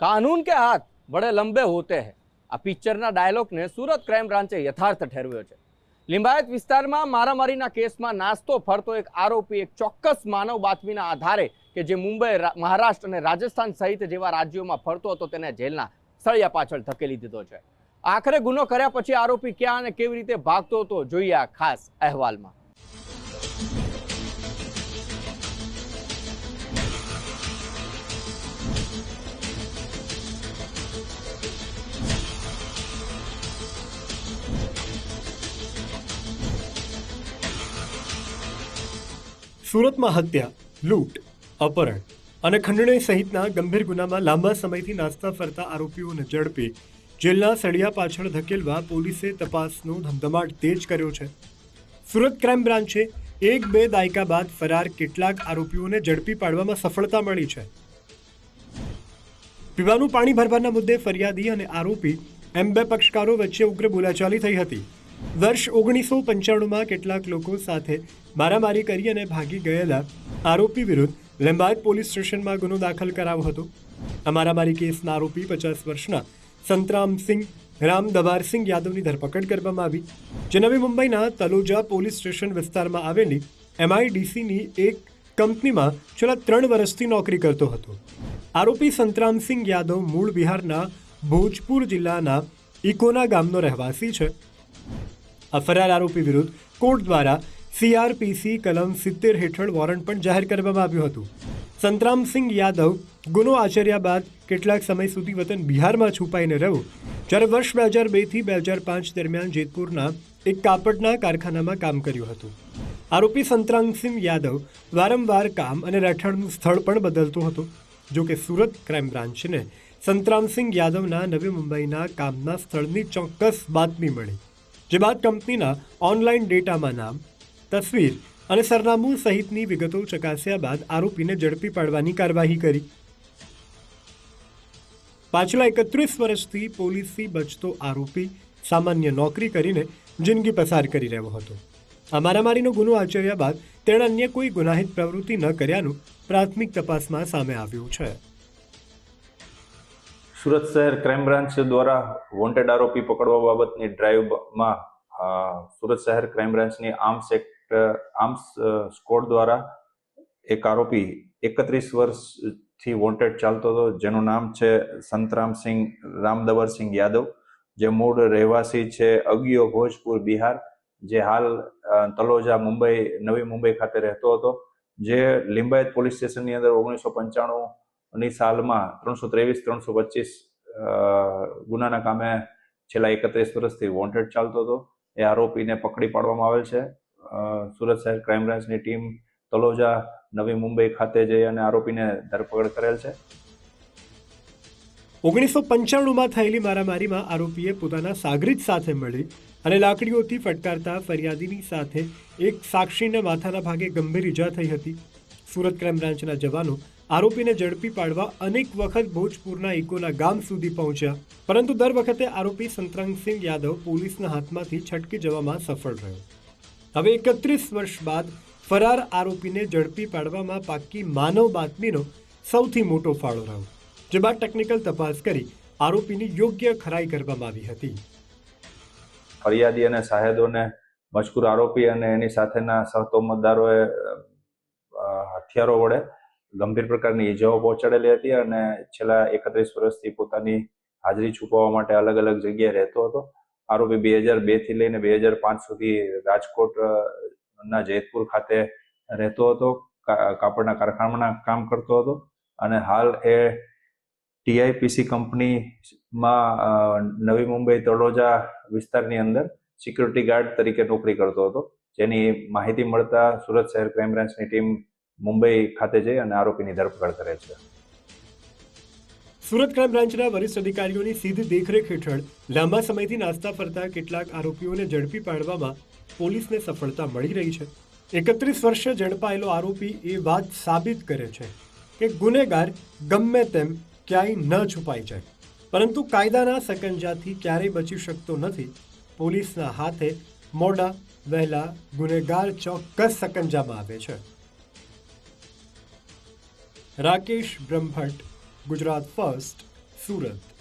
कानून के हाथ बड़े लंबे होते हैं। आ पिक्चरना डायलॉगने सूरत क्राइम ब्रांचे यथार्थ ठेरव्यो छे। लिंबायत विस्तारमां मारामारीना केसमां नास्तो फरतो एक आरोपी एक ચોક્કસ मानव बातमीना आधारे के जे मुंबई, महाराष्ट्र અને રાજસ્થાન સહિત જેવા રાજ્યોમાં ફરતો હતો તેને જેલના સળિયા પાછળ ધકેલી દીધો છે। આખરે ગુનો કર્યા પછી આરોપી ક્યાં અને કેવી રીતે ભાગતો હતો જોઈએ આ ખાસ અહેવાલમાં। સુરતમાં હત્યા, લૂંટ, અપહરણ અને ખંડણી સહિતના ગંભીર ગુનામાં લાંબા સમયથી નાસ્તા ફરતા આરોપીઓને ઝડપી જેલના સળિયા પાછળ ધકેલવા પોલીસે તપાસનો ધમધમાટ તેજ કર્યો છે। સુરત ક્રાઇમ બ્રાન્ચે 1-2 દાયકા બાદ ફરાર કેટલાક આરોપીઓને ઝડપી પાડવામાં સફળતા મળી છે। પીવાનું પાણી ભરવાના મુદ્દે ફરિયાદી અને આરોપી એમ બે પક્ષકારો વચ્ચે ઉગ્ર બોલાચાલી થઈ હતી। વર્ષ 1995માં કેટલાક લોકો સાથે મારામારી કરી અને ભાગી ગયેલા આરોપી વિરુદ્ધ લિંબાયત પોલીસ સ્ટેશનમાં ગુનો દાખલ કરાયો હતો। આ મારામારી કેસના આરોપી 50 વર્ષના સંતરામસિંહ રામ દબારસિંહ યાદવની ધરપકડ કરવામાં આવી, જે નવી મુંબઈના તલોજા પોલીસ સ્ટેશન વિસ્તારમાં આવેલી MIDCની એક કંપનીમાં છેલ્લા 3 વર્ષથી નોકરી કરતો હતો। આરોપી સંતરામસિંહ યાદવ મૂળ બિહારના ભોજપુર જિલ્લાના ઇકોના ગામનો રહેવાસી છે। આ ફરાર આરોપી વિરુદ્ધ કોર્ટ દ્વારા CRPC કલમ 70 હેઠળ વોરંટ પણ જાહેર કરવામાં આવ્યું હતું। સંતરામસિંહ યાદવ ગુનો આચર્યા બાદ કેટલાક સમય સુધી વતન બિહારમાં છુપાઈને રહ્યો, જ્યારે વર્ષ 2002થી 2005 દરમિયાન જેતપુરના એક કાપડના કારખાનામાં કામ કર્યું હતું। આરોપી સંતરામસિંહ યાદવ વારંવાર કામ અને રહેઠાણનું સ્થળ પણ બદલતો હતો। જો કે સુરત ક્રાઇમ બ્રાન્ચને સંતરામસિંહ યાદવના નવી મુંબઈના કામના સ્થળની ચોક્કસ બાતમી મળી, જે બાદ કંપનીના ઓનલાઈન ડેટામાં નામ, તસવીર અને સરનામું સહિતની વિગતો ચકાસ્યા બાદ આરોપીને ઝડપી પાડવાની કાર્યવાહી કરી। પાછલા 31 વર્ષથી પોલીસથી બચતો આરોપી સામાન્ય નોકરી કરીને જિંદગી પસાર કરી રહ્યો હતો। આ મારામારીનો ગુનો આચર્યા બાદ તેણે અન્ય કોઈ ગુનાહિત પ્રવૃત્તિ ન કર્યાનું પ્રાથમિક તપાસમાં સામે આવ્યું છે। સુરત શહેર ક્રાઇમ બ્રાન્ચ દ્વારા વોન્ટેડ આરોપી પકડવા બાબતની ડ્રાઈવમાં સુરત શહેર ક્રાઇમ બ્રાન્ચની આર્મ્સ સ્કોડ દ્વારા એક આરોપી 31 વર્ષથી વોન્ટેડ ચાલતો હતો, જેનું નામ છે સંતરામસિંહ રામદબરસિંહ યાદવ, જે મૂળ રહેવાસી છે અગિયો ભોજપુર બિહાર, જે હાલ તલોજા મુંબઈ નવી મુંબઈ ખાતે રહેતો હતો, જે લિંબાયત પોલીસ સ્ટેશનની અંદર 1995ની સાલમાં 323-325 ગુનાના કામે છેલ્લા 31 વર્ષથી વોન્ટેડ ચાલતો હતો। એ આરોપીને પકડી પાડવામાં આવેલ છે। સુરત શહેર ક્રાઇમ બ્રાન્ચની ટીમ તલોજા નવી મુંબઈ ખાતે જઈ અને આરોપીને ધરપકડ કરેલ છે। 1995માં થયેલી મારામારીમાં આરોપીએ પોતાના સાગરીત સાથે મળી અને લાકડીઓથી ફટકારતા ફરિયાદીની સાથે એક સાક્ષીને માથાના ભાગે ગંભીર ઈજા થઈ હતી। સુરત ક્રાઇમ બ્રાન્ચના જવાનો આરોપીને ઝડપી પાડવા અનેક વખત ભોજપુરના ઇકોના ગામ સુધી પહોંચ્યા, પરંતુ દર વખતે આરોપી સંતરામસિંહ યાદવ પોલીસના હાથમાંથી છટકી જવામાં સફળ રહ્યો। હવે 31 વર્ષ બાદ ફરાર આરોપીને ઝડપી પાડવામાં પાક્કી માનવ બાતમીનો સૌથી મોટો ફાળો રહ્યો, જે બાદ ટેકનિકલ તપાસ કરી આરોપીની યોગ્ય ખરાઈ કરવામાં આવી હતી। ફરિયાદી અને શાહેદોને મજકૂર આરોપી અને એની સાથેના સહતોમતદારોએ હથિયારો વડે ગંભીર પ્રકારની ઈજાઓ પહોંચાડેલી હતી અને છેલ્લા 31 વર્ષથી પોતાની હાજરી છુપાવવા માટે અલગ અલગ જગ્યાએ રહેતો હતો। આરોપી 2002થી લઈને 2005 સુધી રાજકોટના જેતપુર ખાતે રહેતો હતો, કાપડના કારખાનામાં કામ કરતો હતો અને હાલ એ TIPC કંપનીમાં નવી મુંબઈ તળોજા વિસ્તારની અંદર સિક્યુરિટી ગાર્ડ તરીકે નોકરી કરતો હતો, જેની માહિતી મળતા સુરત શહેર ક્રાઇમ બ્રાન્ચની ટીમ મુંબઈ ખાતે જઈ અને આરોપીની ધરપકડ કરે છે। સુરત ક્રાઇમ બ્રાન્ચના વરિષ્ઠ અધિકારીઓની સીધી દેખરેખ હેઠળ લાંબા સમયથી નાસ્તા ફરતા કેટલાક આરોપીઓને ઝડપી પાડવામાં પોલીસને સફળતા મળી રહી છે। 31 વર્ષે ઝડપાયેલો આરોપી એ વાત સાબિત કરે છે કે ગુનેગાર ગમે તેમ ક્યાંય ન છુપાઈ જાય, પરંતુ કાયદાના સકંજાથી ક્યારેય બચી શકતો નથી। પોલીસના હાથે મોડા વહેલા ગુનેગાર ચોક્કસ સકંજામાં આવે છે। રાકેશ બ્રહ્મભટ્ટ, ગુજરાત ફર્સ્ટ, સુરત.